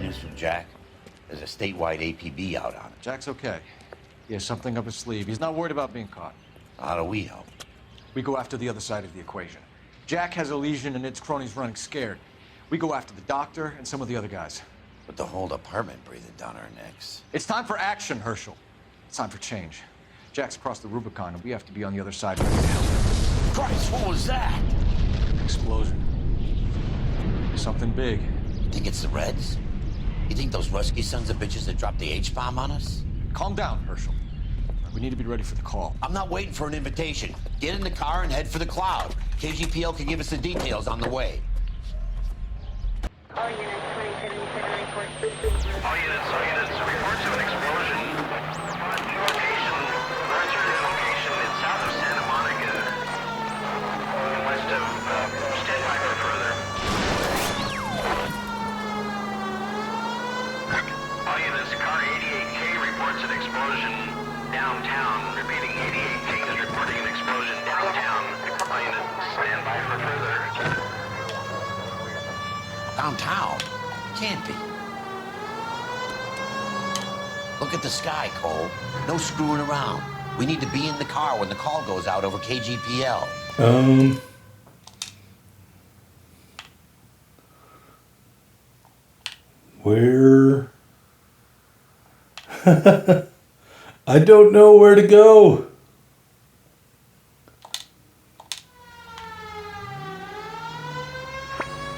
news from Jack? There's a statewide APB out on it. Jack's okay. He has something up his sleeve. He's not worried about being caught. How do we help? We go after the other side of the equation. Jack has a legion and its cronies running scared. We go after the doctor and some of the other guys. With the whole department breathing down our necks. It's time for action, Herschel. It's time for change. Jack's crossed the Rubicon, and we have to be on the other side ready to help him. Christ, what was that? Explosion. Something big. You think it's the Reds? You think those Rusky sons of bitches that dropped the H-bomb on us? Calm down, Herschel. We need to be ready for the call. I'm not waiting for an invitation. Get in the car and head for the cloud. KGPL can give us the details on the way. All units, 2077 report. All units, reports of an explosion. Location is south of Santa Monica, west of, stand by for further. All units, car 88K reports an explosion downtown. Repeating, 88K is reporting an explosion downtown. All units, stand by for further. Downtown? Can't be. Look at the sky, Cole. No screwing around. We need to be in the car when the call goes out over KGPL. Where? I don't know where to go.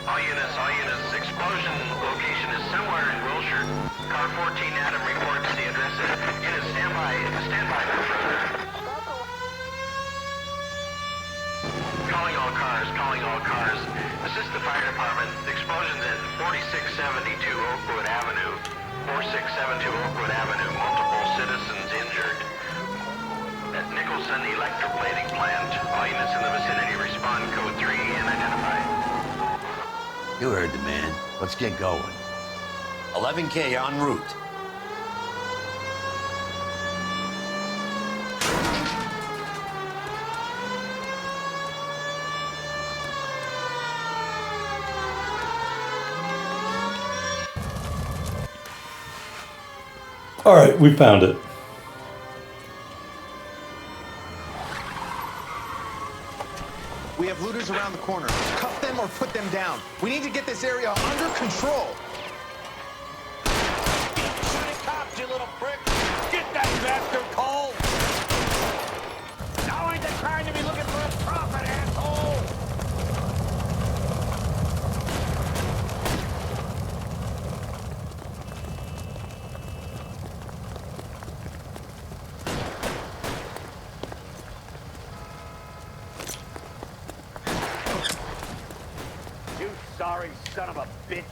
All units, explosion location is somewhere in Wilshire. Car 14 Adam reports the address. Units, stand by for further. Calling all cars. Assist the fire department. Explosions at 4672 Oakwood Avenue. 4672 Oakwood Avenue. Multiple citizens injured. At Nicholson Electroplating plant. All units in the vicinity respond code 3 and identify. You heard the man. Let's get going. 11K en route. All right, we found it. We have looters around the corner. Cuff them or put them down. We need to get this area under control. Shooting cops, you little prick! Get that bastard cold! Now ain't the time to be looking for a profit, asshole! You sorry son of a bitch!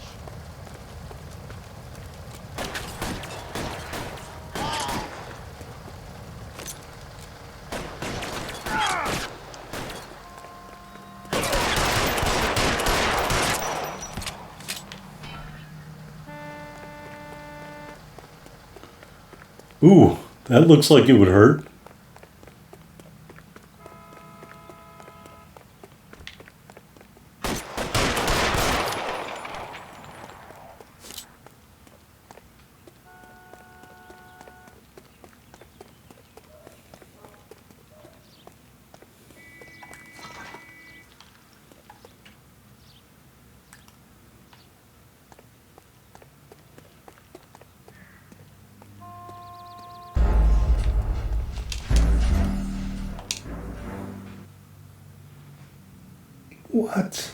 Ooh, that looks like it would hurt. What?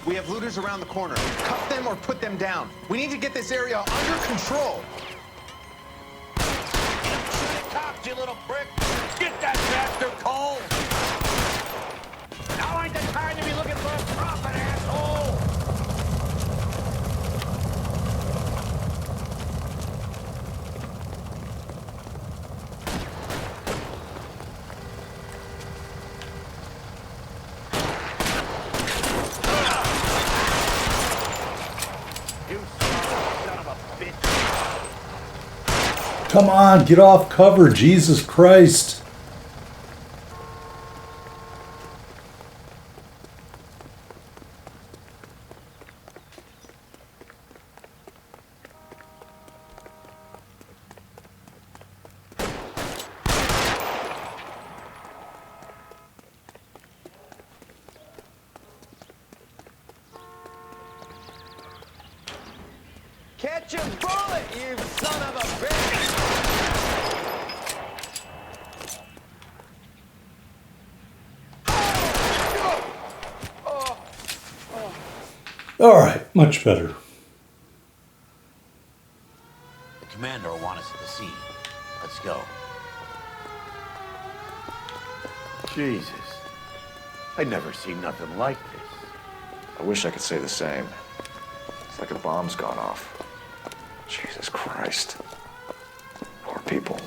We have looters around the corner. Cuff them or put them down. We need to get this area under control. Shooting cops, you little prick! Get that bastard cold! Now ain't the time to be looking for a profit, asshole! You son of a bitch! Come on, get off cover, Jesus Christ. Catch a bullet, you son of a bitch! All right, much better. The commander will want us at the scene. Let's go. Jesus. I'd never seen nothing like this. I wish I could say the same. It's like a bomb's gone off. Jesus Christ. Poor people.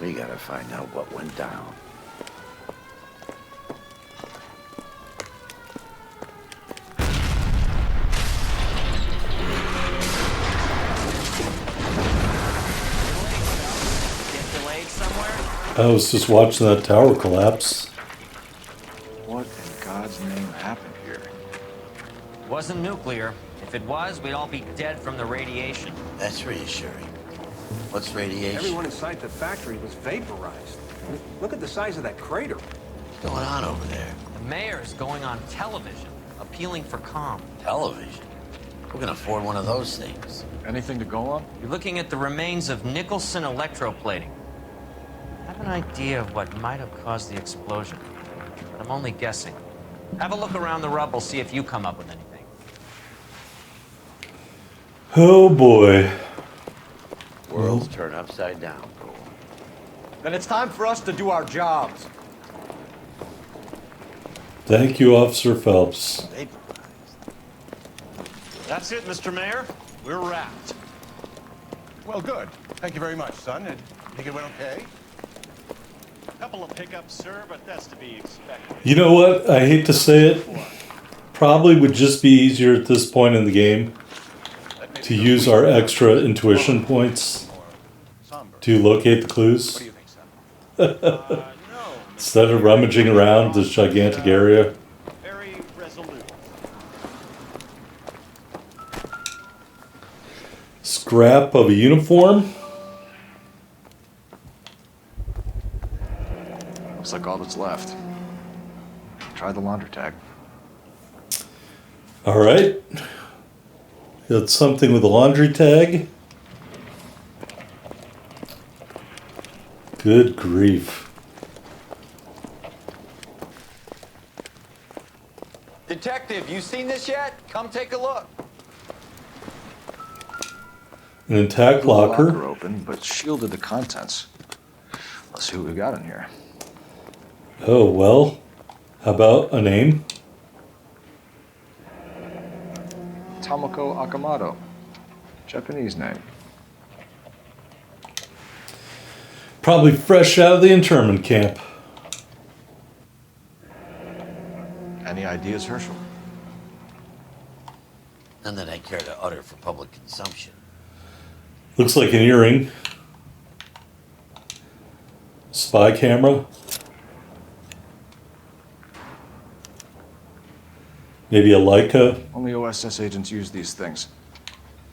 We gotta find out what went down. I was just watching that tower collapse. What in God's name happened here? Wasn't nuclear. If it was, we'd all be dead from the radiation. That's reassuring. What's radiation? Everyone inside the factory was vaporized. Look at the size of that crater. What's going on over there? The mayor's going on television, appealing for calm. Television? Who can afford one of those things? Anything to go on? You're looking at the remains of Nicholson electroplating. I have an idea of what might have caused the explosion, but I'm only guessing. Have a look around the rubble, see if you come up with anything. Oh boy. World's turned upside down, Cole. Then it's time for us to do our jobs. Thank you, Officer Phelps. That's it, Mr. Mayor. We're wrapped. Well, good. Thank you very much, son. And you think it went okay? Couple of pickups, sir, but that's to be expected. You know what? I hate to say it. Probably would just be easier at this point in the game to use our extra intuition points to locate the clues. What do you think, son? No. Instead of rummaging around this gigantic area. Very resolute. Scrap of a uniform. Looks like all that's left. Try the laundry tag. All right. Got something with a laundry tag. Good grief. Detective, you seen this yet? Come take a look. An intact locker. Open, but shielded the contents. Let's see what we got in here. Oh, well. How about a name? Tomoko Akamoto. Japanese name. Probably fresh out of the internment camp. Any ideas, Herschel? None that I care to utter for public consumption. Looks like an earring. Spy camera. Maybe a Leica. Only OSS agents use these things.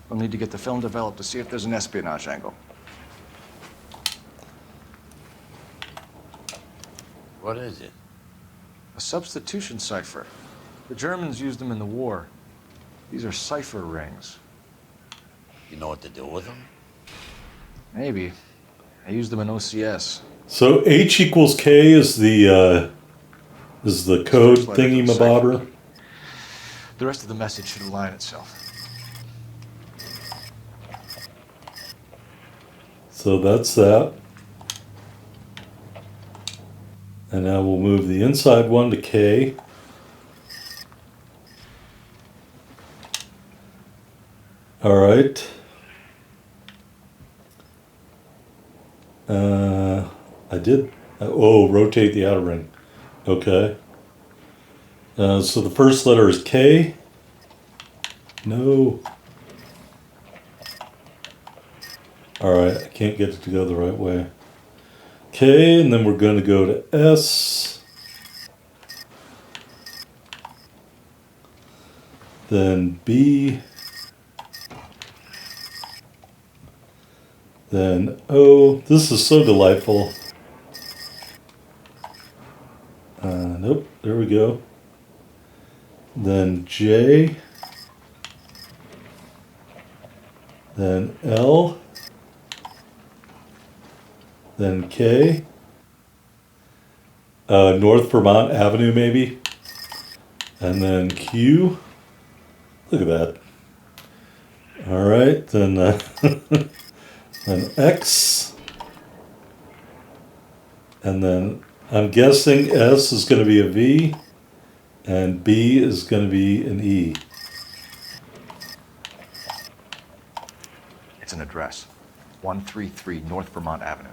We'll need to get the film developed to see if there's an espionage angle. What is it? A substitution cipher. The Germans used them in the war. These are cipher rings. You know what to do with them? Maybe. I used them in OCS. So H equals K is the code First letter thingy to the cipher. mabobber. The rest of the message should align itself. So that's that. And now we'll move the inside one to K. All right. I did. Oh, rotate the outer ring. Okay. So the first letter is K. No. All right, I can't get it to go the right way. K, and then we're going to go to S. Then B. Then O. This is so delightful. Nope, there we go. Then J. then L, then K, North Vermont Avenue maybe, and then Q. Look at that. All right, then then X, and then I'm guessing S is going to be a V, and B is going to be an E. It's an address. 133 North Vermont Avenue.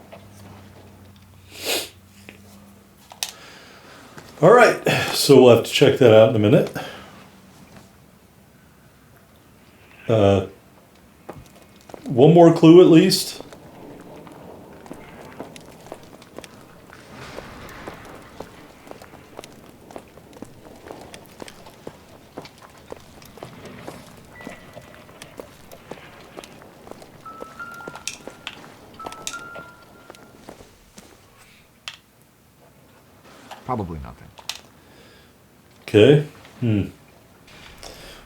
All right, so we'll have to check that out in a minute. One more clue at least. Probably nothing. Okay.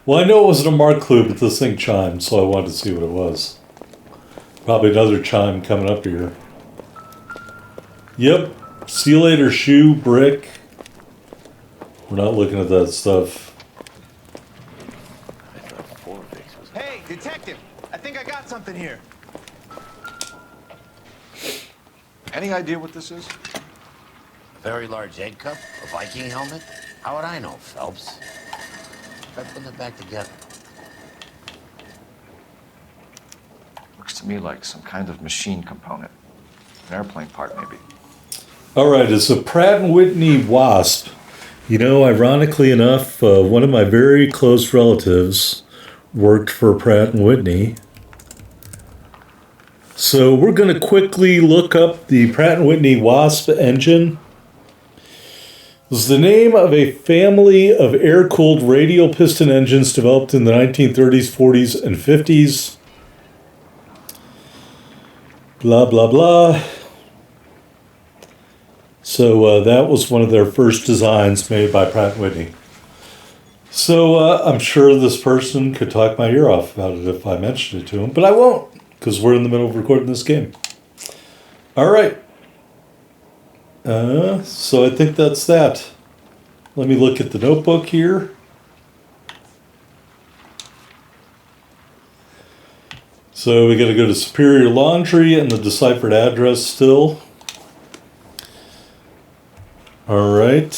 Well, I know it wasn't a marked clue, but this thing chimed, so I wanted to see what it was. Probably another chime coming up here. Yep. See you later, shoe, brick. We're not looking at that stuff. Hey, detective! I think I got something here. Any idea what this is? A very large egg cup? A Viking helmet? How would I know, Phelps? Try putting it back together. Looks to me like some kind of machine component. An airplane part, maybe. All right, it's a Pratt & Whitney Wasp. You know, ironically enough, one of my very close relatives worked for Pratt & Whitney. So we're going to quickly look up the Pratt & Whitney Wasp engine. It was the name of a family of air-cooled radial piston engines developed in the 1930s, 40s, and 50s. Blah, blah, blah. So that was one of their first designs made by Pratt & Whitney. So I'm sure this person could talk my ear off about it if I mentioned it to him, but I won't, because we're in the middle of recording this game. All right. So I think that's that. Let me look at the notebook here. So we got to go to Superior Laundry and the deciphered address still. All right.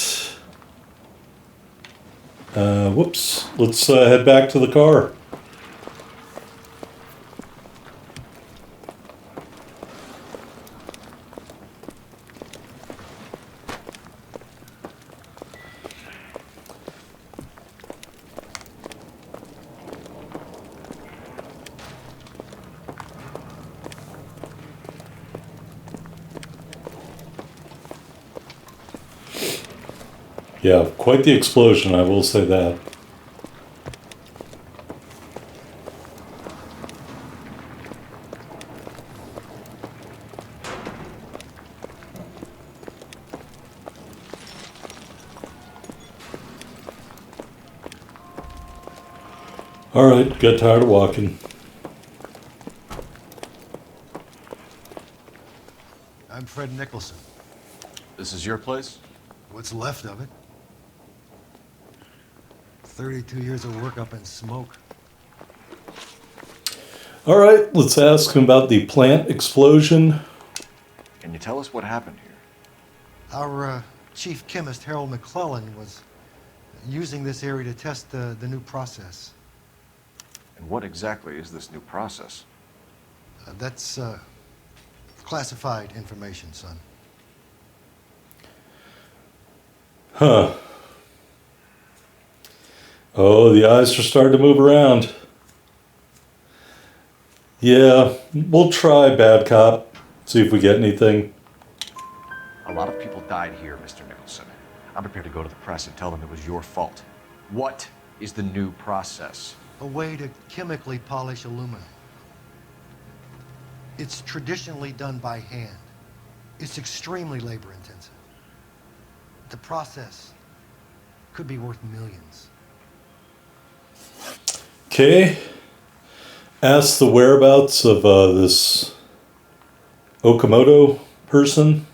Whoops. Let's head back to the car. Yeah, quite the explosion, I will say that. All right, got tired of walking. I'm Fred Nicholson. This is your place? What's left of it? 32 years of work up in smoke. All right, let's ask him about the plant explosion. Can you tell us what happened here? Our chief chemist, Harold McClellan, was using this area to test the new process. And what exactly is this new process? That's classified information, son. Huh. Oh, the eyes are starting to move around. Yeah, we'll try bad cop. See if we get anything. A lot of people died here, Mr. Nicholson. I'm prepared to go to the press and tell them it was your fault. What is the new process? A way to chemically polish aluminum. It's traditionally done by hand. It's extremely labor intensive. The process could be worth millions. Okay. ask the whereabouts of this Okamoto person?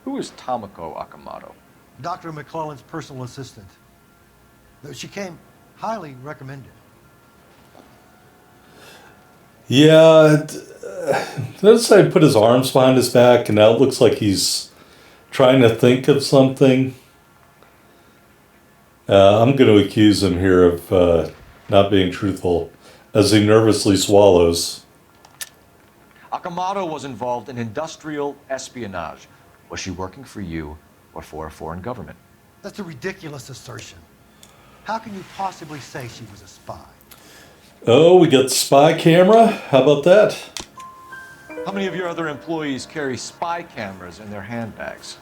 Who is Tomoko Akamoto? Dr. McClellan's personal assistant. She came highly recommended. Yeah, let's say he put his arms behind his back, and now it looks like he's trying to think of something. I'm going to accuse him here of not being truthful, as he nervously swallows. Akamoto was involved in industrial espionage. Was she working for you or for a foreign government? That's a ridiculous assertion. How can you possibly say she was a spy? Oh, we got the spy camera. How about that? How many of your other employees carry spy cameras in their handbags?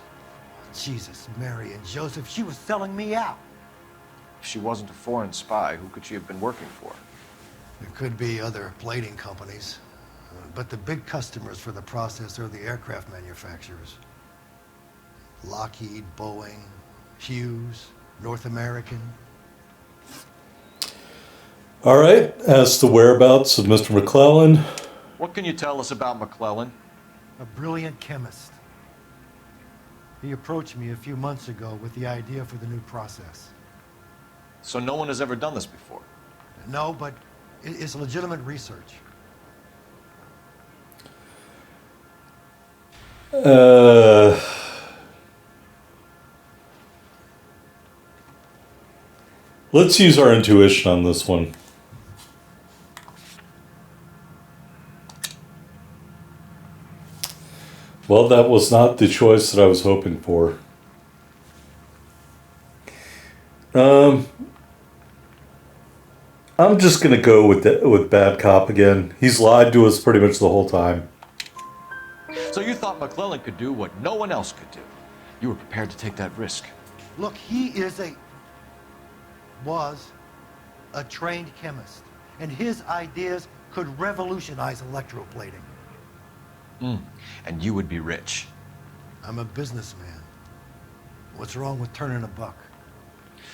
Jesus, Mary and Joseph, she was selling me out. If she wasn't a foreign spy, who could she have been working for? There could be other plating companies, but the big customers for the process are the aircraft manufacturers. Lockheed, Boeing, Hughes, North American. All right, as the whereabouts of Mr. McClellan. What can you tell us about McClellan? A brilliant chemist. He approached me a few months ago with the idea for the new process. So no one has ever done this before? No, but it's legitimate research. Let's use our intuition on this one. Well, that was not the choice that I was hoping for. I'm just gonna go with bad cop again. He's lied to us pretty much the whole time. So you thought McClellan could do what no one else could do. You were prepared to take that risk. Look, he was a trained chemist, and his ideas could revolutionize electroplating. And you would be rich. I'm a businessman. What's wrong with turning a buck?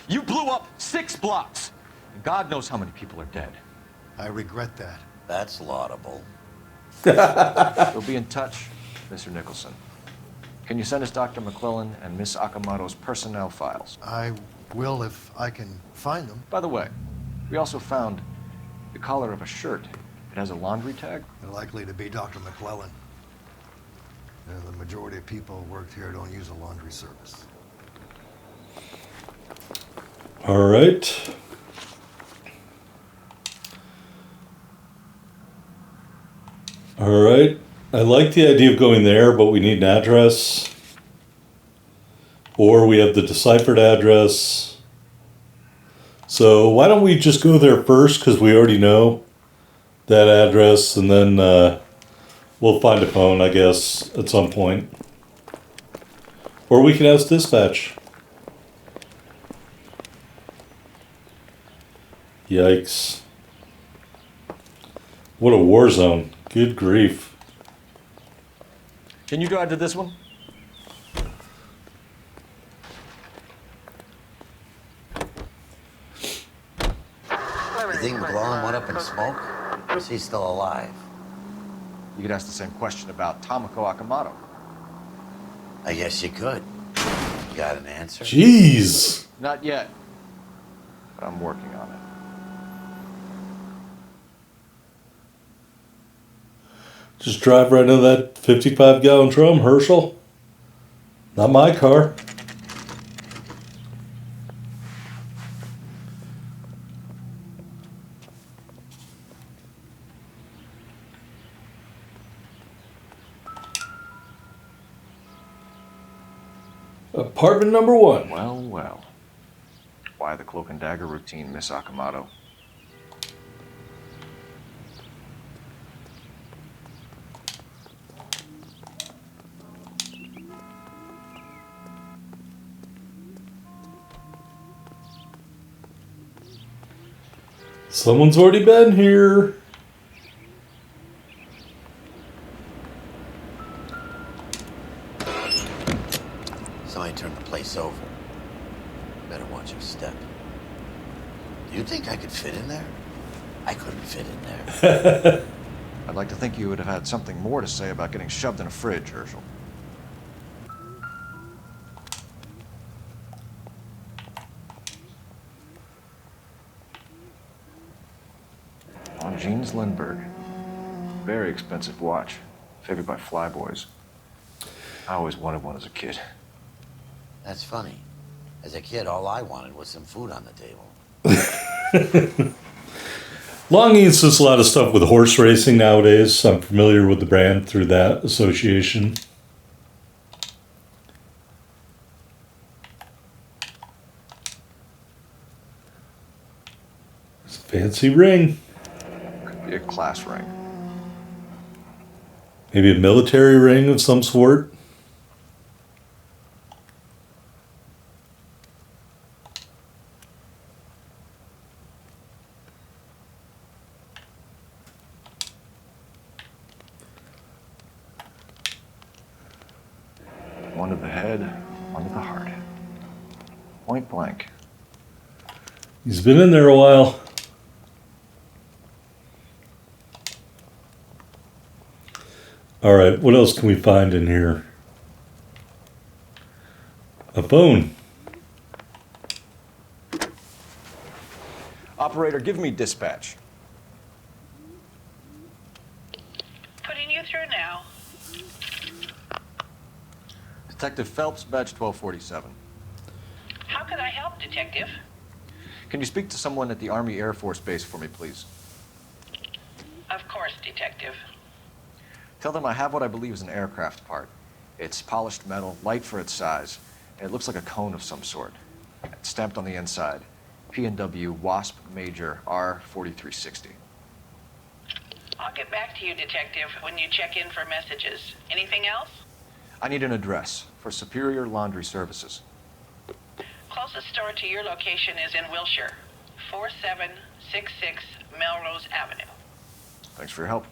You blew up 6 blocks. And God knows how many people are dead. I regret that. That's laudable. We'll be in touch, Mr. Nicholson. Can you send us Dr. McClellan and Miss Akamoto's personnel files? I will if I can find them. By the way, we also found the collar of a shirt. It has a laundry tag. They're likely to be Dr. McClellan. The majority of people who worked here don't use a laundry service. All right. All right. I like the idea of going there, but we need an address. Or we have the deciphered address. So why don't we just go there first, because we already know that address, and then we'll find a phone, I guess, at some point. Or we can ask dispatch. Yikes. What a war zone. Good grief. Can you drive to this one? You think McClellan went up in smoke? Or is he still alive? You could ask the same question about Tomoko Akamoto. I guess you could. You got an answer? Jeez. Not yet, but I'm working on it. Just drive right into that 55-gallon drum, Herschel. Not my car. Apartment number 1. Well, well. Why the cloak and dagger routine, Miss Akamoto? Someone's already been here. Somebody turned the place over. Better watch your step. Do you think I could fit in there? I couldn't fit in there. I'd like to think you would have had something more to say about getting shoved in a fridge, Herschel. On Jeans Lindbergh. Very expensive watch. Favored by flyboys. I always wanted one as a kid. That's funny. As a kid, all I wanted was some food on the table. Long Eats does a lot of stuff with horse racing nowadays. I'm familiar with the brand through that association. It's a fancy ring. Could be a class ring. Maybe a military ring of some sort. One to the head, one to the heart. Point blank. He's been in there a while. All right, what else can we find in here? A phone. Operator, give me dispatch. Putting you through now. Detective Phelps, badge 1247. How can I help, Detective? Can you speak to someone at the Army Air Force Base for me, please? Of course, Detective. Tell them I have what I believe is an aircraft part. It's polished metal, light for its size, and it looks like a cone of some sort. It's stamped on the inside. P&W Wasp Major R4360. I'll get back to you, Detective, when you check in for messages. Anything else? I need an address for Superior Laundry Services. Closest store to your location is in Wilshire, 4766 Melrose Avenue. Thanks for your help.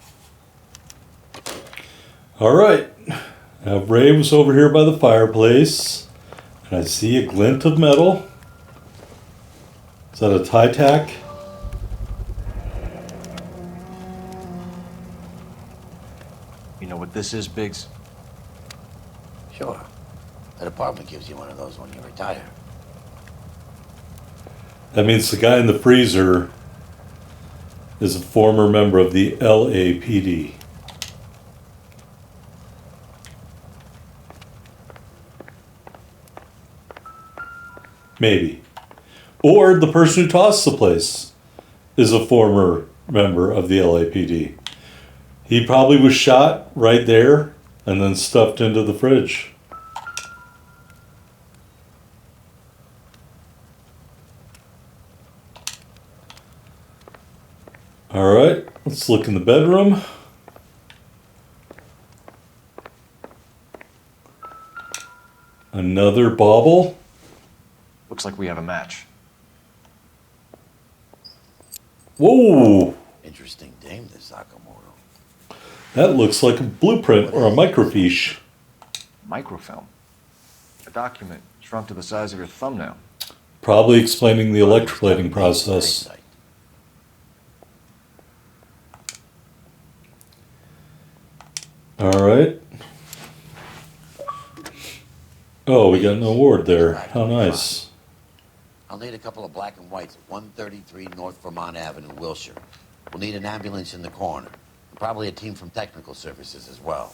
All right. Now Ray was over here by the fireplace, and I see a glint of metal. Is that a tie tack? You know what this is, Biggs? Sure. The department gives you one of those when you retire. That means the guy in the freezer is a former member of the LAPD. Maybe. Or the person who tossed the place is a former member of the LAPD. He probably was shot right there and then stuffed into the fridge. All right, let's look in the bedroom. Another bauble. Looks like we have a match. Whoa! Interesting dame, this Sakamoto. That looks like a blueprint or a microfiche. Microfilm. A document shrunk to the size of your thumbnail. Probably explaining the electroplating process. All right. Oh, we got an award there. How nice. I'll need a couple of black and whites at 133 North Vermont Avenue, Wilshire. We'll need an ambulance in the corner. And probably a team from technical services as well.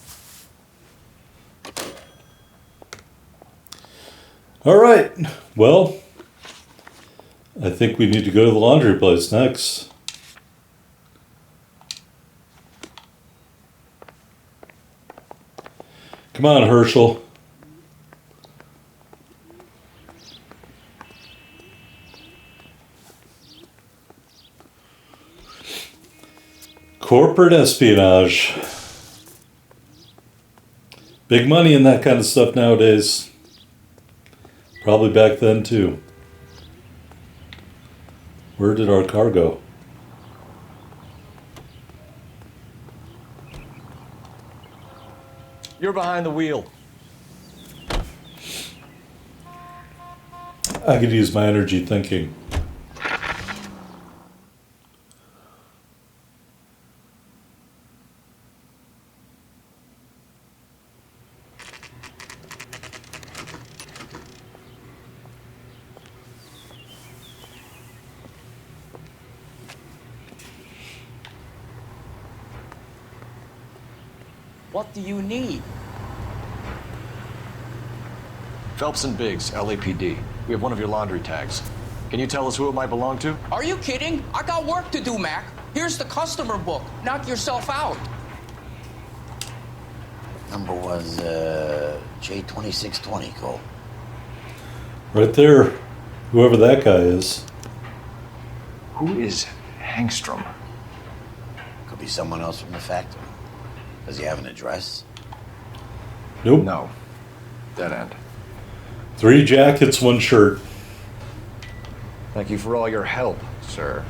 All right. Well, I think we need to go to the laundry place next. Come on, Herschel. Corporate espionage. Big money in that kind of stuff nowadays. Probably back then too. Where did our car go? You're behind the wheel. I could use my energy thinking. What do you need? Phelps and Biggs, LAPD. We have one of your laundry tags. Can you tell us who it might belong to? Are you kidding? I got work to do, Mac. Here's the customer book. Knock yourself out. Number was J2620, Cole. Right there. Whoever that guy is. Who is Hangstrom? Could be someone else from the factory. Does he have an address? Nope. No. Dead end. 3 jackets, 1 shirt. Thank you for all your help, sir.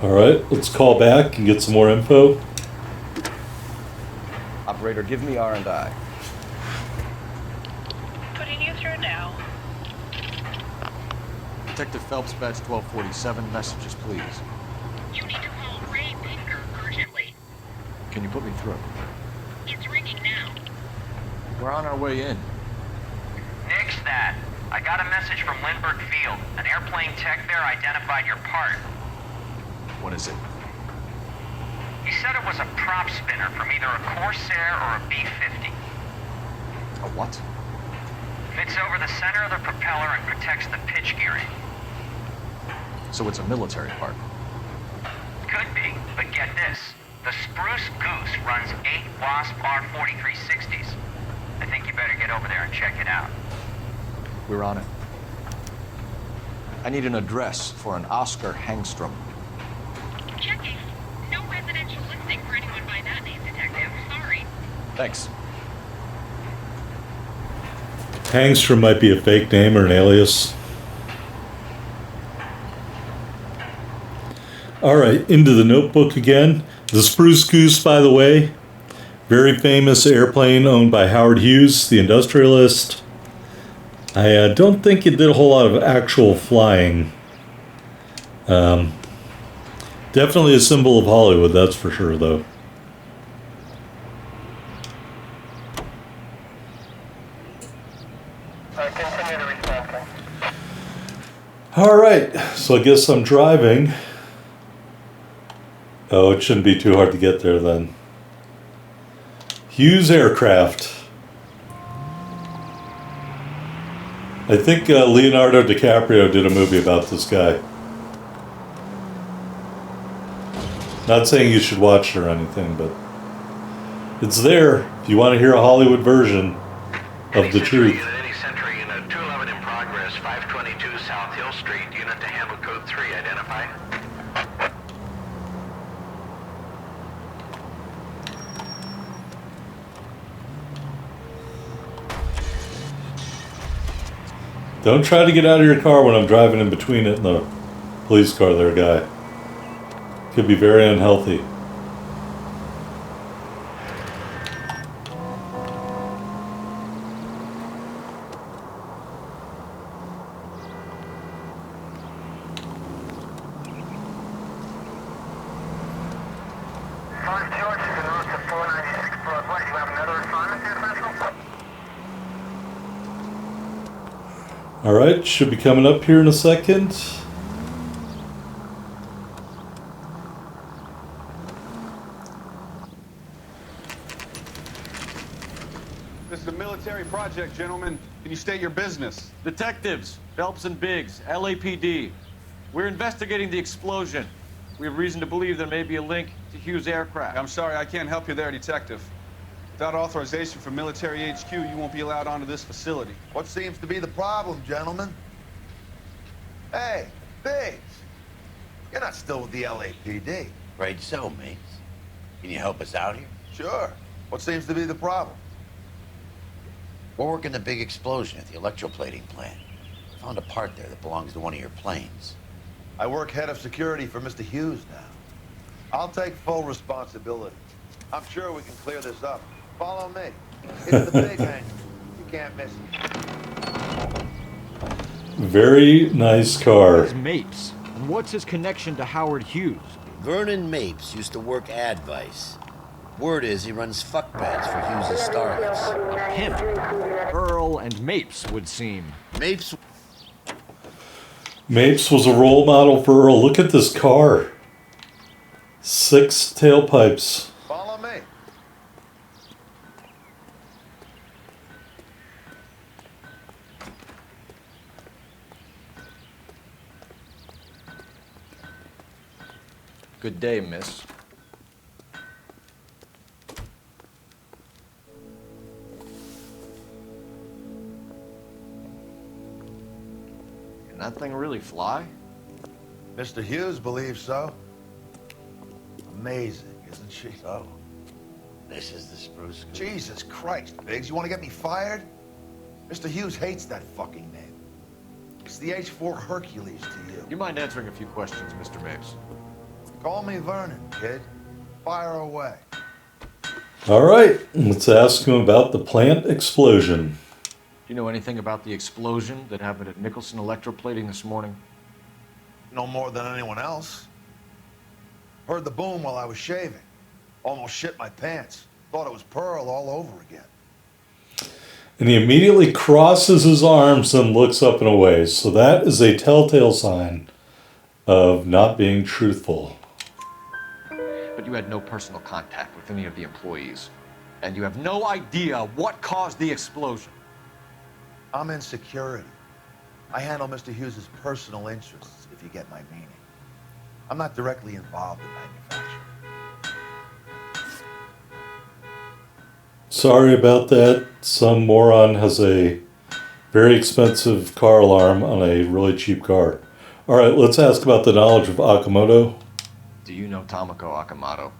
All right, let's call back and get some more info. Operator, give me R&I. Putting you through now. Detective Phelps, badge 1247. Messages, please. You need to call Ray Pinker urgently. Can you put me through? It's ringing now. We're on our way in. Nix that. I got a message from Lindbergh Field. An airplane tech there identified your part. What is it? He said it was a prop spinner from either a Corsair or a B-50. A what? Fits over the center of the propeller and protects the pitch gearing. So it's a military part. Could be, but get this. The Spruce Goose runs 8 Wasp R-4360s. I think you better get over there and check it out. We're on it. I need an address for an Oscar Hangstrom. Checking. No residential listing for anyone by that name, Detective. Sorry. Thanks. Hangstrom might be a fake name or an alias. All right, into the notebook again. The Spruce Goose, by the way, very famous airplane owned by Howard Hughes, the industrialist. I don't think it did a whole lot of actual flying. Definitely a symbol of Hollywood, that's for sure, though. Continue to respond. All right, so I guess I'm driving. Oh, it shouldn't be too hard to get there then. Hughes Aircraft. I think Leonardo DiCaprio did a movie about this guy. Not saying you should watch it or anything, but it's there if you want to hear a Hollywood version of the truth. Any Sentry in a 211 in progress, 522 South Hill Street, unit to handle code 3, identify. Don't try to get out of your car when I'm driving in between it and the police car there, guy. Could be very unhealthy. All right, should be coming up here in a second. This is a military project, gentlemen. Can you state your business? Detectives, Phelps and Biggs, LAPD. We're investigating the explosion. We have reason to believe there may be a link to Hughes aircraft. I'm sorry, I can't help you there, Detective. Without authorization from military HQ, you won't be allowed onto this facility. What seems to be the problem, gentlemen? Hey, Biggs, you're not still with the LAPD. Right so, mates. Can you help us out here? Sure. What seems to be the problem? We're working the big explosion at the electroplating plant. Found a part there that belongs to one of your planes. I work head of security for Mr. Hughes now. I'll take full responsibility. I'm sure we can clear this up. Follow me. It's the big hangar. You can't miss it. Very nice car. Who's Mapes? And what's his connection to Howard Hughes? Vernon Mapes used to work Advice. Word is he runs fuck pads for Hughes' starlets. A pimp. Earl and Mapes would seem. Mapes was a role model for Earl. Look at this car. 6 tailpipes. Good day, miss. Can that thing really fly? Mr. Hughes believes so. Amazing, isn't she? So, this is the Spruce Goose. Jesus Christ, Biggs, you want to get me fired? Mr. Hughes hates that fucking name. It's the H-4 Hercules to you. Do you mind answering a few questions, Mr. Mapes? Call me Vernon, kid. Fire away. All right, let's ask him about the plant explosion. Do you know anything about the explosion that happened at Nicholson Electroplating this morning? No more than anyone else. Heard the boom while I was shaving. Almost shit my pants. Thought it was Pearl all over again. And he immediately crosses his arms and looks up and away. So that is a telltale sign of not being truthful. But you had no personal contact with any of the employees. And you have no idea what caused the explosion. I'm in security. I handle Mr. Hughes' personal interests, if you get my meaning. I'm not directly involved in manufacturing. Sorry about that. Some moron has a very expensive car alarm on a really cheap car. All right, let's ask about the knowledge of Akamoto. Do you know Tomoko Akamoto?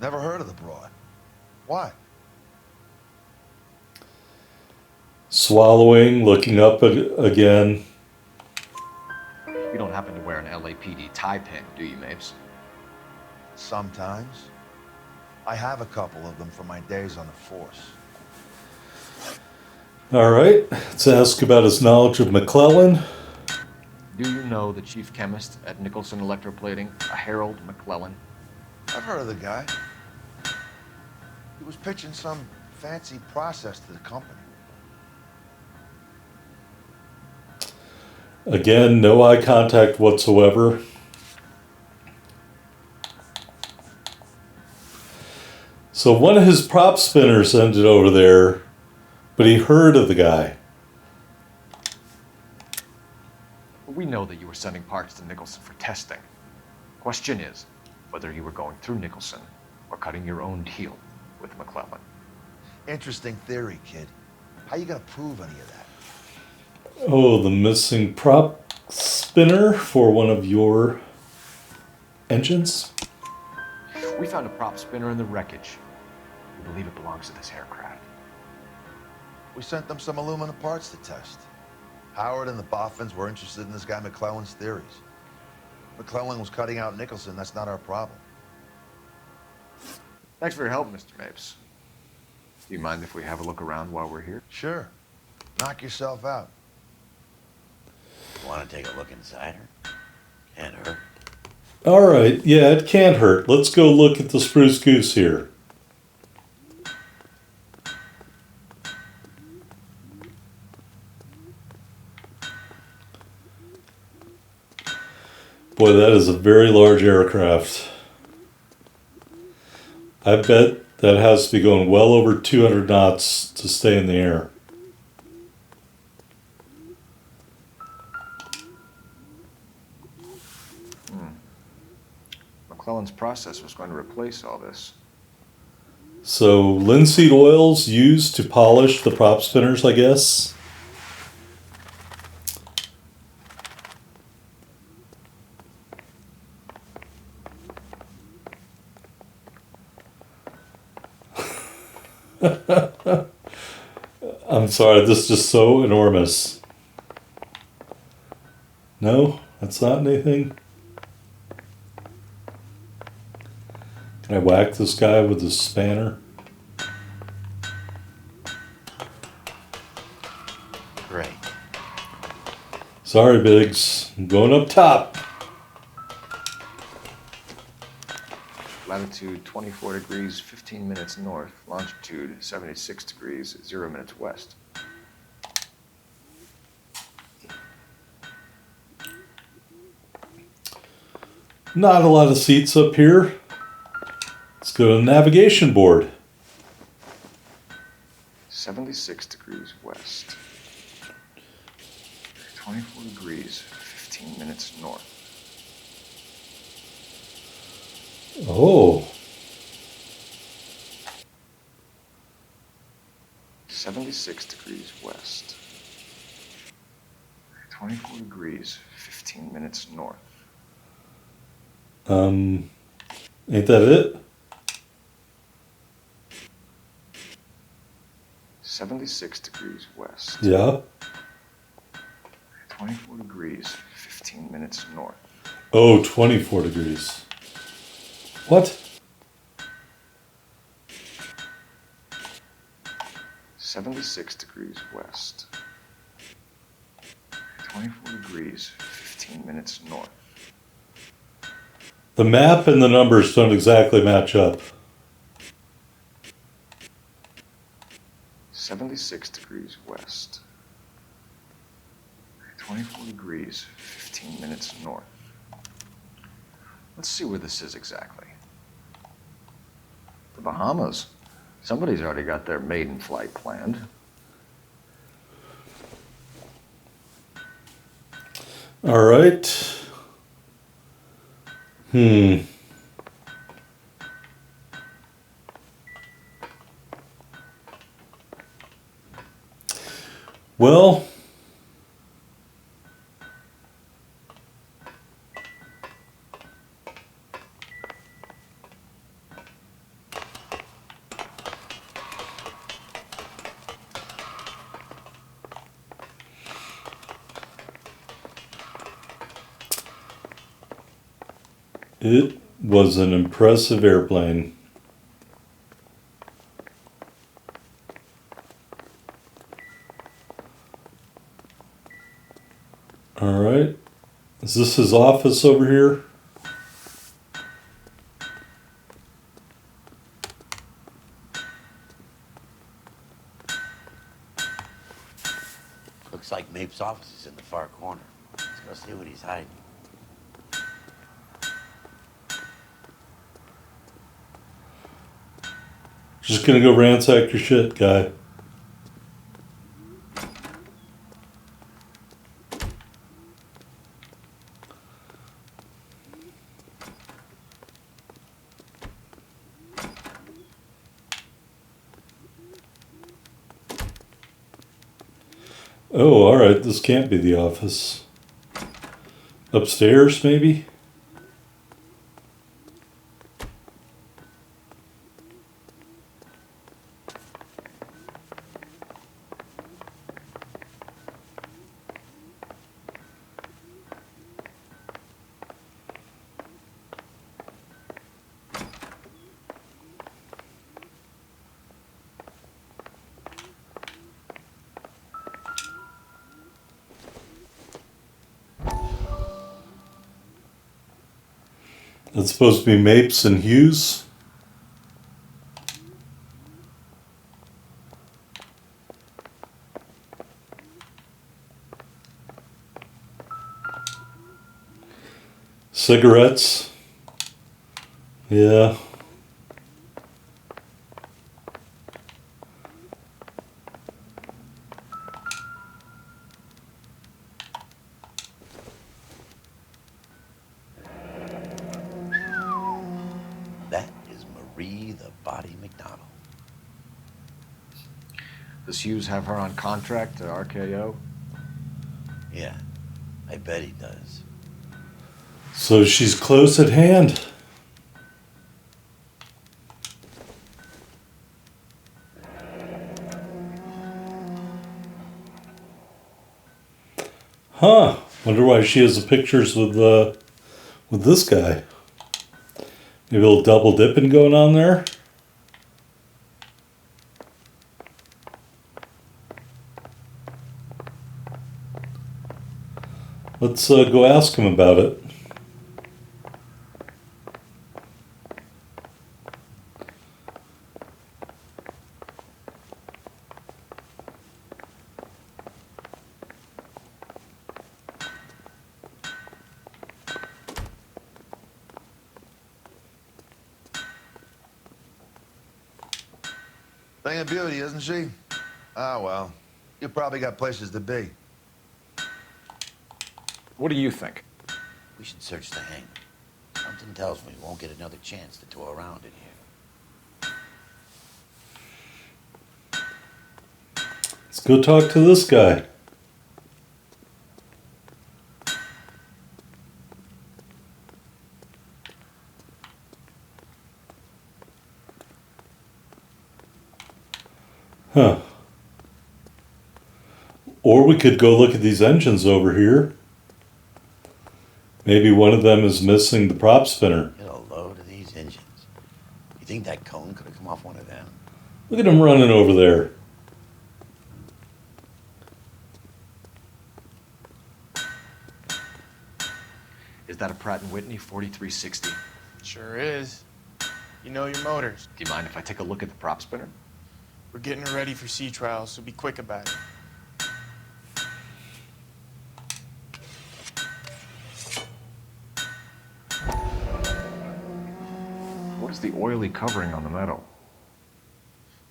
Never heard of the broad. Why? Swallowing, looking up again. You don't happen to wear an LAPD tie pin, do you, Mapes? Sometimes. I have a couple of them from my days on the force. All right, let's ask about his knowledge of McClellan. Do you know the chief chemist at Nicholson Electroplating, a Harold McClellan? I've heard of the guy. He was pitching some fancy process to the company. Again, no eye contact whatsoever. So one of his prop spinners ended over there, but he heard of the guy. We know that you were sending parts to Nicholson for testing. Question is whether you were going through Nicholson or cutting your own deal with McClellan. Interesting theory, kid. How you gonna prove any of that? Oh, the missing prop spinner for one of your engines? We found a prop spinner in the wreckage. We believe it belongs to this aircraft. We sent them some aluminum parts to test. Howard and the Boffins were interested in this guy McClellan's theories. McClellan was cutting out Nicholson. That's not our problem. Thanks for your help, Mr. Mapes. Do you mind if we have a look around while we're here? Sure. Knock yourself out. You want to take a look inside her? Can't hurt. All right, yeah, it can't hurt. Let's go look at the Spruce Goose here. Boy, that is a very large aircraft. I bet that has to be going well over 200 knots to stay in the air. McClellan's process was going to replace all this. So, linseed oils used to polish the prop spinners, I guess. I'm sorry, this is just so enormous. No, that's not anything. Can I whack this guy with the spanner? Great. Sorry, Biggs. I'm going up top. Latitude 24 degrees, 15 minutes north. Longitude 76 degrees, 0 minutes west. Not a lot of seats up here. Let's go to the navigation board. 76 degrees west. 24 degrees, 15 minutes north. Oh. 76 degrees west. 24 degrees, 15 minutes north. Ain't that it? 76 degrees west. Yeah. 24 degrees, 15 minutes north. Oh, 24 degrees. What? 76 degrees west. 24 degrees, 15 minutes north. The map and the numbers don't exactly match up. 76 degrees west. 24 degrees, 15 minutes north. Let's see where this is exactly. The Bahamas. Somebody's already got their maiden flight planned. All right. Well, it was an impressive airplane. All right. Is this his office over here? Looks like Mapes' office is in the far corner. Let's go see what he's hiding. Just gonna go ransack your shit, guy. Oh, all right. This can't be the office. Upstairs, maybe? That's supposed to be Mapes and Hughes. Cigarettes. Yeah. That is Marie the Body McDonald. Does Hughes have her on contract to RKO? Yeah, I bet he does. So she's close at hand. Huh. Wonder why she has the pictures with this guy. Maybe a little double dipping going on there. Let's go ask him about it. Thing of beauty, isn't she? Ah, well. You probably got places to be. What do you think? We should search the hangar. Something tells me we won't get another chance to tour around in here. Let's go talk to this guy. Huh. Or we could go look at these engines over here. Maybe one of them is missing the prop spinner. Get a load of these engines. You think that cone could have come off one of them? Look at him running over there. Is that a Pratt & Whitney 4360? Sure is. You know your motors. Do you mind if I take a look at the prop spinner? We're getting her ready for sea trials, so be quick about it. What is the oily covering on the metal?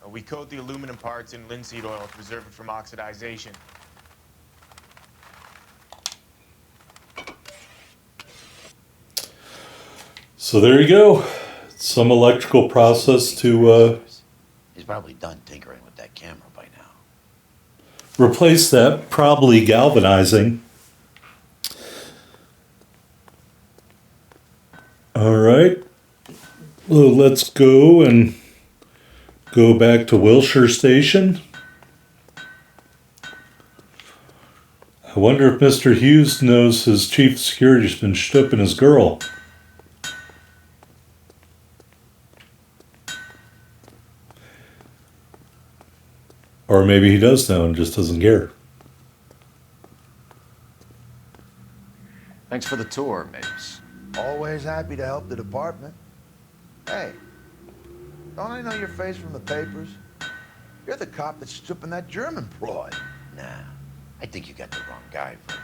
We coat the aluminum parts in linseed oil to preserve it from oxidization. So there you go. Some electrical process to He's probably done tinkering with that camera by now. replace that, probably galvanizing. All right. Well, let's go and go back to Wilshire Station. I wonder if Mr. Hughes knows his chief of security's been stooping his girl. Or maybe he does know and just doesn't care. Thanks for the tour, Mapes. Always happy to help the department. Hey, don't I know your face from the papers? You're the cop that's stripping that German broad. Nah, I think you got the wrong guy for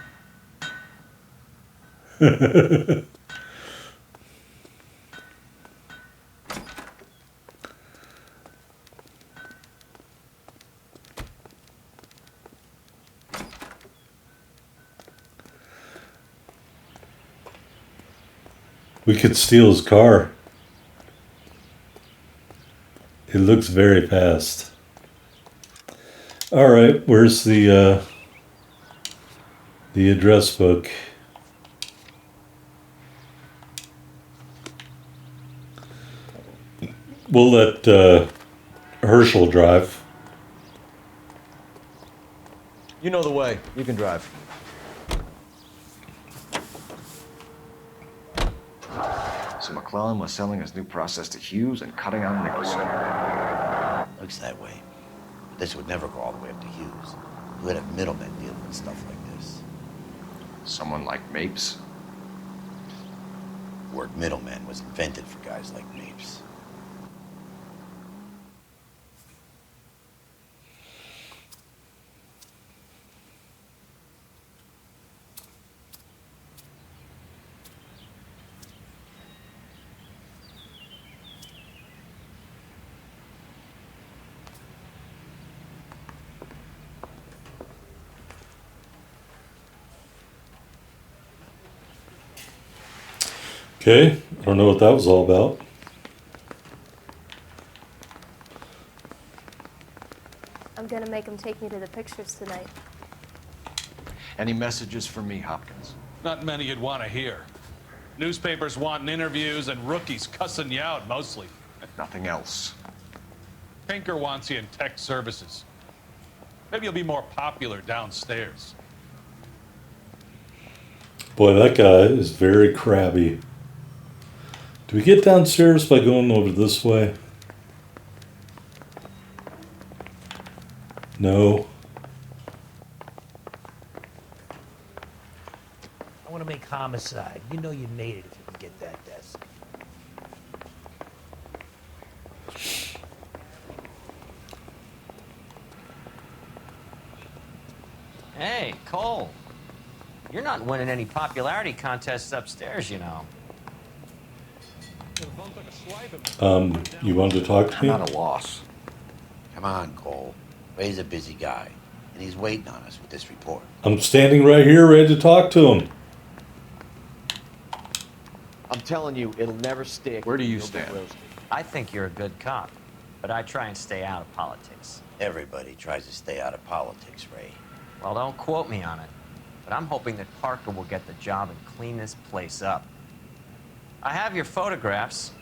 We could steal his car. It looks very fast. All right, where's the address book? We'll let Herschel drive. You know the way. You can drive. So McClellan was selling his new process to Hughes and cutting out Nicholson. Looks that way. But this would never go all the way up to Hughes. You would have middlemen dealing with stuff like this. Someone like Mapes? The word middleman was invented for guys like Mapes. Okay, I don't know what that was all about. I'm gonna make him take me to the pictures tonight. Any messages for me, Hopkins? Not many you'd want to hear. Newspapers wanting interviews and rookies cussing you out mostly. Nothing else. Pinker wants you in tech services. Maybe you'll be more popular downstairs. Boy, that guy is very crabby. Do we get downstairs by going over this way? No. I want to make homicide. You know you made it if you can get that desk. Hey, Cole. You're not winning any popularity contests upstairs, you know. You wanted to talk to me? I'm at a loss. Come on, Cole. Ray's a busy guy, and he's waiting on us with this report. I'm standing right here ready to talk to him. I'm telling you, it'll never stick. Where do you You'll get stand? roasted. I think you're a good cop, but I try and stay out of politics. Everybody tries to stay out of politics, Ray. Well, don't quote me on it, but I'm hoping that Parker will get the job and clean this place up. I have your photographs.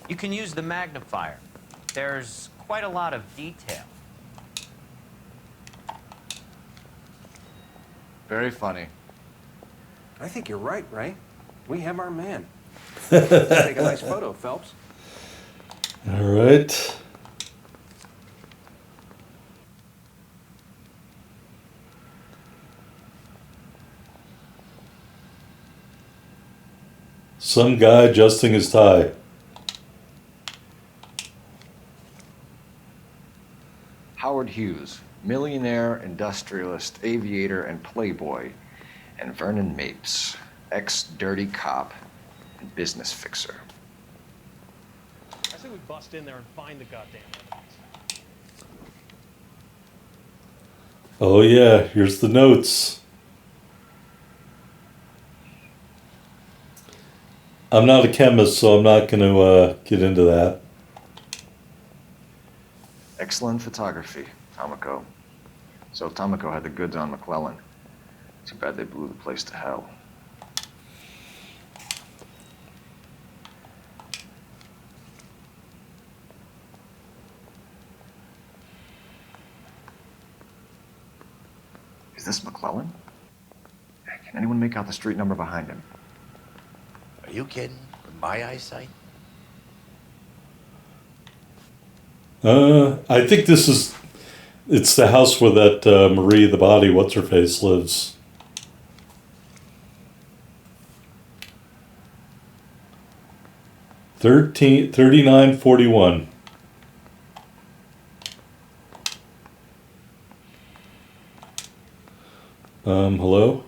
You can use the magnifier. There's quite a lot of detail. Very funny. I think you're right, Ray. We have our man. Take a nice photo, Phelps. All right. Some guy adjusting his tie. Howard Hughes, millionaire, industrialist, aviator, and playboy. And Vernon Mapes, ex-dirty cop and business fixer. I say we bust in there and find the goddamn evidence. Oh yeah, here's the notes. I'm not a chemist, so I'm not going to get into that. Excellent photography, Tomoko. So Tomoko had the goods on McClellan. Too bad they blew the place to hell. Is this McClellan? Can anyone make out the street number behind him? Are you kidding? With my eyesight? I think it's the house where that Marie the body, what's her face, lives. $39.41. Hello?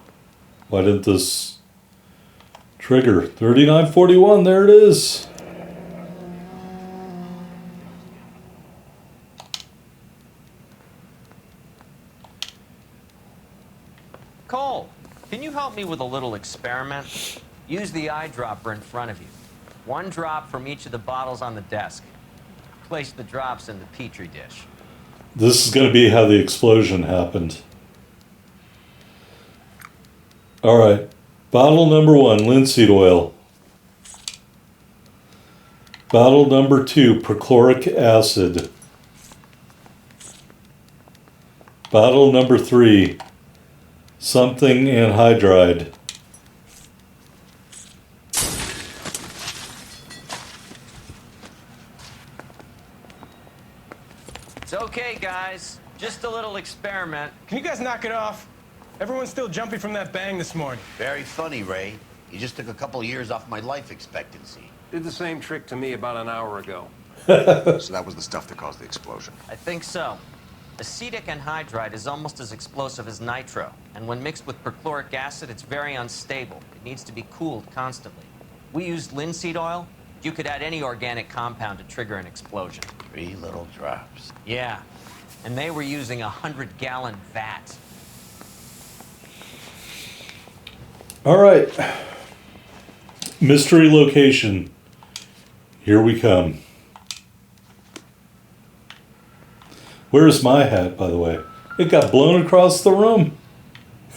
Why didn't this trigger? $39.41, there it is. Cole, can you help me with a little experiment? Use the eyedropper in front of you. One drop from each of the bottles on the desk. Place the drops in the Petri dish. This is going to be how the explosion happened. All right. Bottle number 1, linseed oil. Bottle number 2, perchloric acid. Bottle number 3, something anhydride. It's okay, guys. Just a little experiment. Can you guys knock it off? Everyone's still jumping from that bang this morning. Very funny, Ray. You just took a couple years off my life expectancy. Did the same trick to me about an hour ago. So that was the stuff that caused the explosion. I think so. Acetic anhydride is almost as explosive as nitro, and when mixed with perchloric acid, it's very unstable. It needs to be cooled constantly. We used linseed oil. You could add any organic compound to trigger an explosion. 3 little drops. Yeah, and they were using a 100-gallon vat. All right. Mystery location. Here we come. Where's my hat, by the way? It got blown across the room.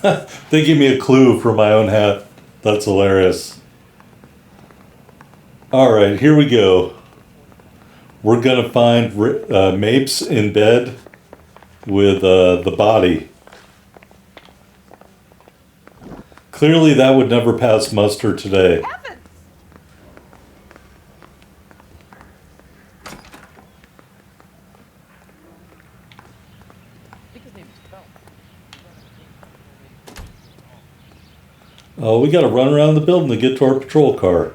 They give me a clue for my own hat. That's hilarious. All right, here we go. We're going to find Mapes in bed with the body. Clearly that would never pass muster today. Oh, we got to run around the building to get to our patrol car.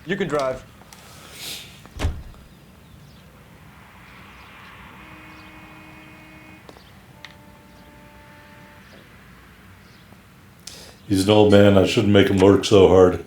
You can drive. He's an old man. I shouldn't make him work so hard.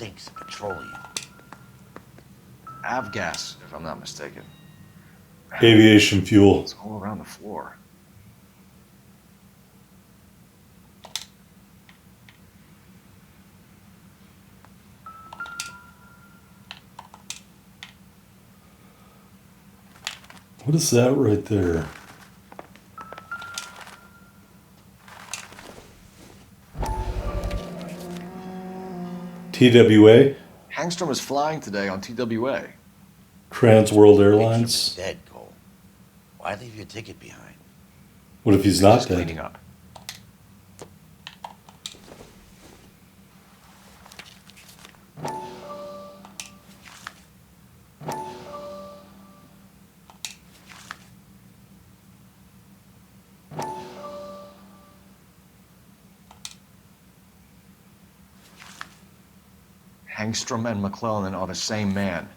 stinks of petroleum. Avgas, if I'm not mistaken. Aviation fuel. It's all around the floor. What is that right there? TWA? Hangstrom is flying today on TWA. Trans World Airlines. Dead, Cole. Why leave your ticket behind? What if he's not Just dead? cleaning up. Hangstrom and McClellan are the same man.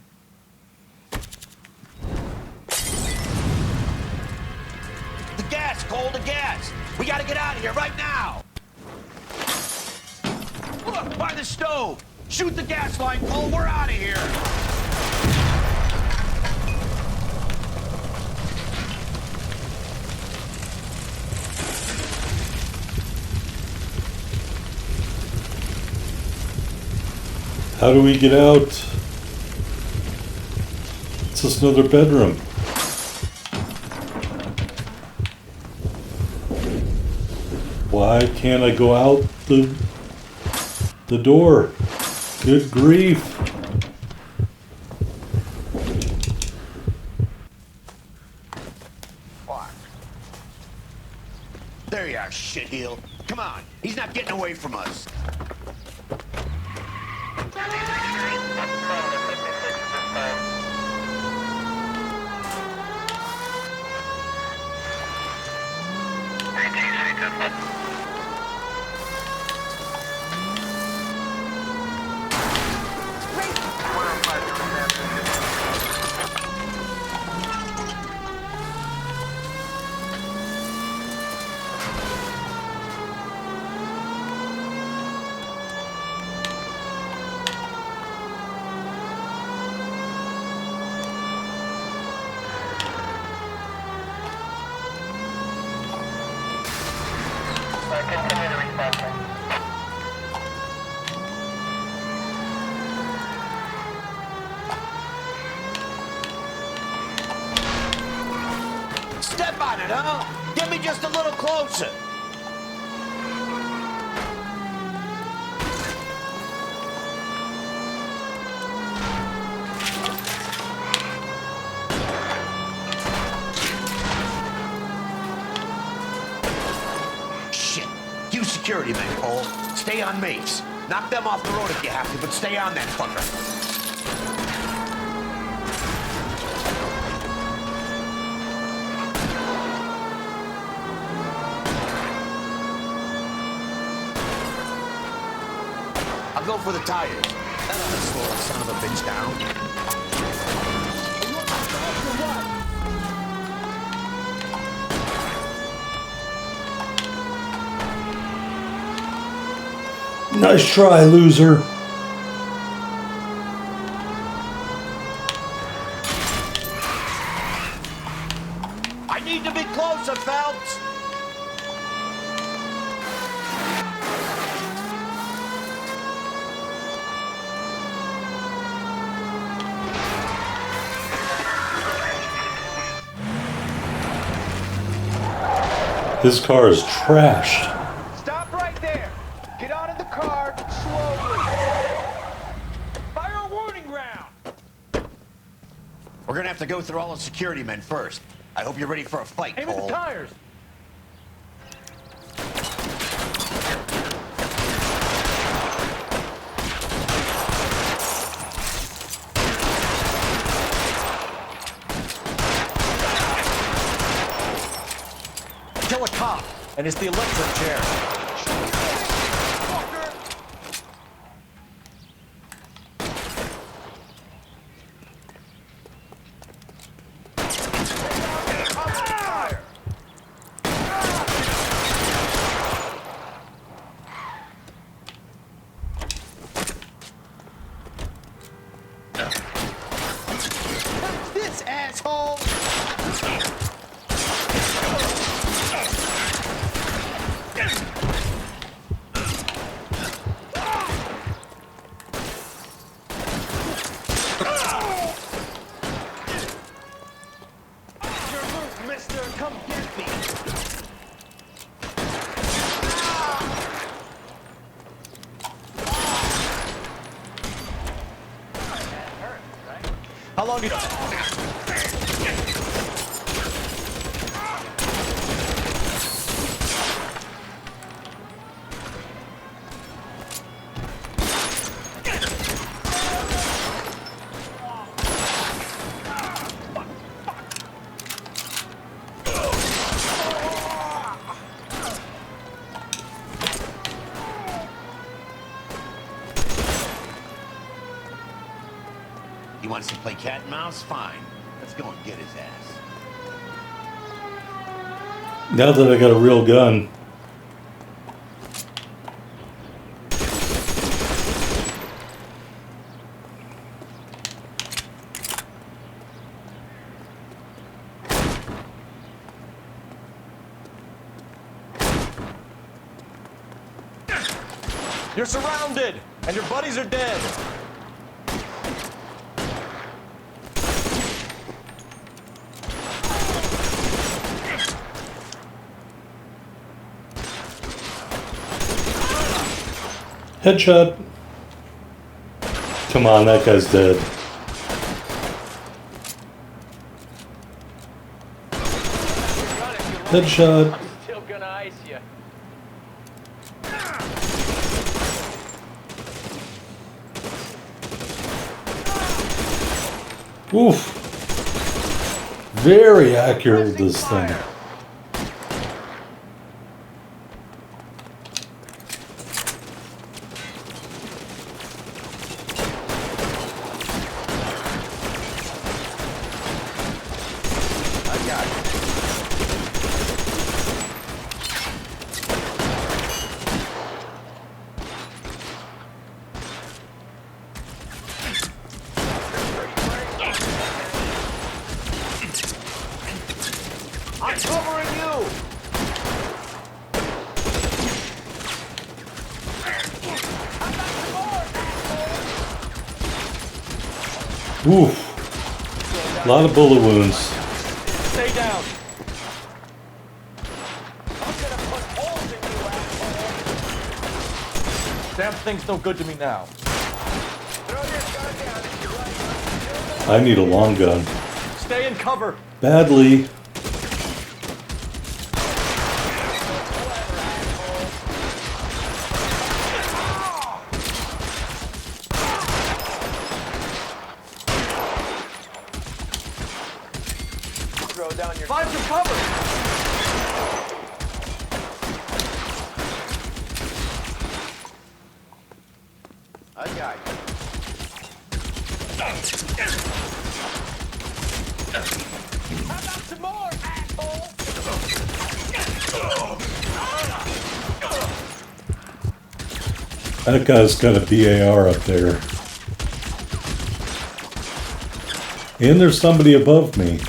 The gas, Cole, the gas! We gotta get out of here right now! Look, by the stove! Shoot the gas line, Cole, we're out of here! How do we get out? It's just another bedroom. Why can't I go out the door? Good grief. What? There you are, shitheel. Come on, he's not getting away from us. Step on it, huh? Get me just a little closer. Shit. You security men, Cole. Stay on mates. Knock them off the road if you have to, but stay on that fucker. I'll go for the tires. That ought to slow the son of a bitch down. Nice try, loser. I need to be closer, Phelps. His car is trashed. Stop right there. Get out of the car slowly. Fire a warning round. We're gonna have to go through all the security men first. I hope you're ready for a fight, Aim at Cole. the tires. Kill a cop, and it's the electric chair. This asshole! Your move, mister. Come get me. How long do you... He wants to play cat and mouse? Fine. Let's go and get his ass. Now that I got a real gun. You're surrounded, and your buddies are dead. Headshot. Come on, that guy's dead. Headshot. I'm still gonna ice you. Oof. Very accurate with this thing. I'm covering you. Oof. A lot of bullet wounds. Stay down. Damn thing's no good to me now. I need a long gun. Stay in cover. Badly. Throw down your... Find some cover. I got you. How about some more, asshole? That guy's got a BAR up there. And there's somebody above me.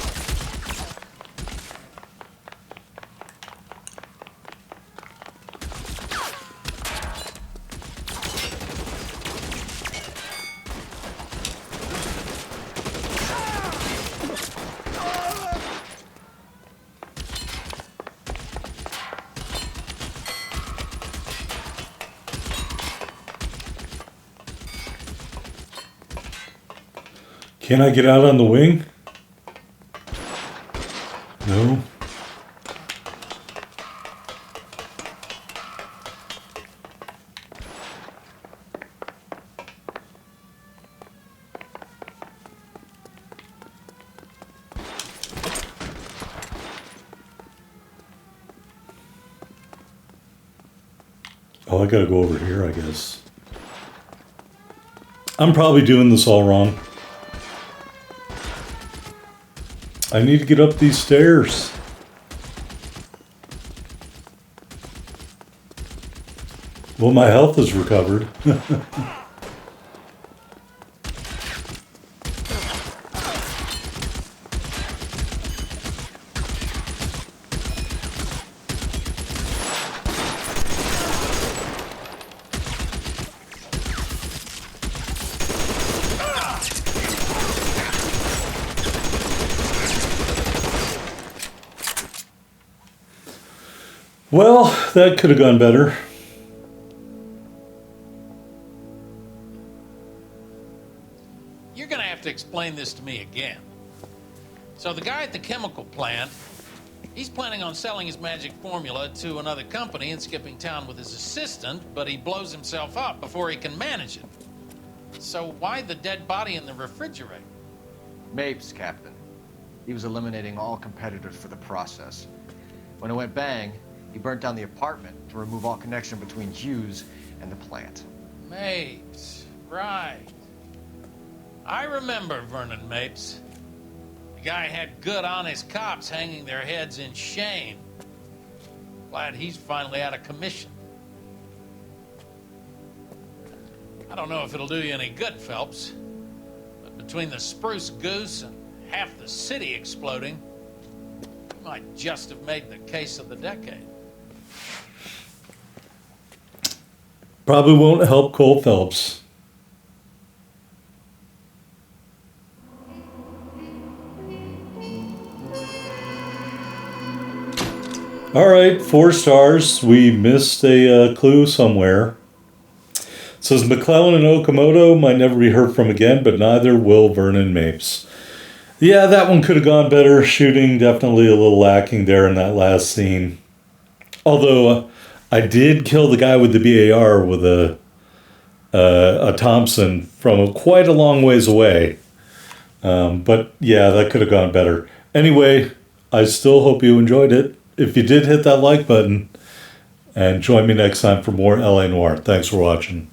Can I get out on the wing? No. Oh, I gotta go over here, I guess. I'm probably doing this all wrong. I need to get up these stairs. Well, my health is recovered. Well, that could have gone better. You're gonna have to explain this to me again. So the guy at the chemical plant, he's planning on selling his magic formula to another company and skipping town with his assistant, but he blows himself up before he can manage it. So why the dead body in the refrigerator? Mapes, Captain. He was eliminating all competitors for the process. When it went bang, he burnt down the apartment to remove all connection between Hughes and the plant. Mapes, right. I remember Vernon Mapes. The guy had good, honest cops hanging their heads in shame. Glad he's finally out of commission. I don't know if it'll do you any good, Phelps, but between the Spruce Goose and half the city exploding, you might just have made the case of the decade. Probably won't help Cole Phelps. All right, 4 stars. We missed a clue somewhere. Says McClellan and Okamoto might never be heard from again, but neither will Vernon Mapes. Yeah, that one could have gone better. Shooting definitely a little lacking there in that last scene. Although I did kill the guy with the BAR with a Thompson from quite a long ways away. But yeah, that could have gone better. Anyway, I still hope you enjoyed it. If you did, hit that like button and join me next time for more LA Noire. Thanks for watching.